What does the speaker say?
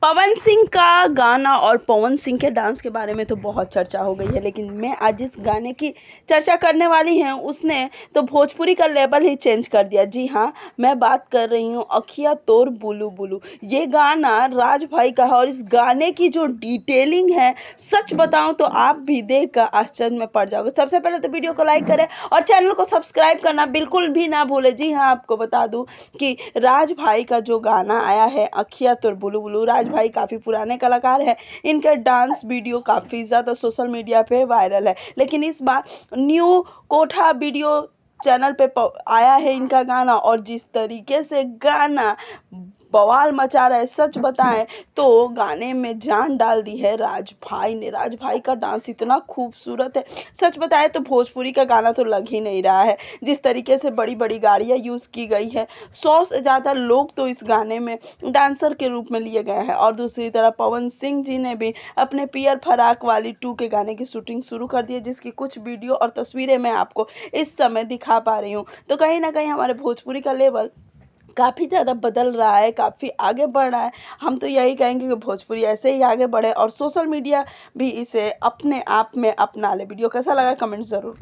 पवन सिंह का गाना और पवन सिंह के डांस के बारे में तो बहुत चर्चा हो गई है, लेकिन मैं आज जिस गाने की चर्चा करने वाली हैं उसने तो भोजपुरी का लेवल ही चेंज कर दिया। जी हाँ, मैं बात कर रही हूँ अखिया तोर बुलु बुलु। ये गाना राज भाई का है और इस गाने की जो डिटेलिंग है, सच बताऊँ तो आप भी देख कर आश्चर्य में पड़ जाओगे। सबसे पहले तो वीडियो को लाइक करें और चैनल को सब्सक्राइब करना बिल्कुल भी ना भूलें। जी हाँ, आपको बता दूँ कि राज भाई का जो गाना आया है अखिया तोर बुलु बुलु, राज भाई काफ़ी पुराने कलाकार हैं। इनका डांस वीडियो काफ़ी ज़्यादा सोशल मीडिया पे वायरल है, लेकिन इस बार न्यू कोठा वीडियो चैनल पे आया है इनका गाना और जिस तरीके से गाना बवाल मचा रहा है, सच बताएं तो गाने में जान डाल दी है राज भाई ने। राज भाई का डांस इतना खूबसूरत है, सच बताएं तो भोजपुरी का गाना तो लग ही नहीं रहा है। जिस तरीके से बड़ी बड़ी गाड़ियाँ यूज़ की गई है, 100 से ज़्यादा लोग तो इस गाने में डांसर के रूप में लिए गए हैं। और दूसरी तरफ पवन सिंह जी ने भी अपने पियर फराक वाली 2 के गाने की शूटिंग शुरू कर दी है, जिसकी कुछ वीडियो और तस्वीरें मैं आपको इस समय दिखा पा रही हूँ। तो कहीं ना कहीं हमारे भोजपुरी का लेवल काफ़ी ज़्यादा बदल रहा है, काफ़ी आगे बढ़ रहा है। हम तो यही कहेंगे कि भोजपुरी ऐसे ही आगे बढ़े और सोशल मीडिया भी इसे अपने आप में अपना ले। वीडियो कैसा लगा कमेंट ज़रूर करें।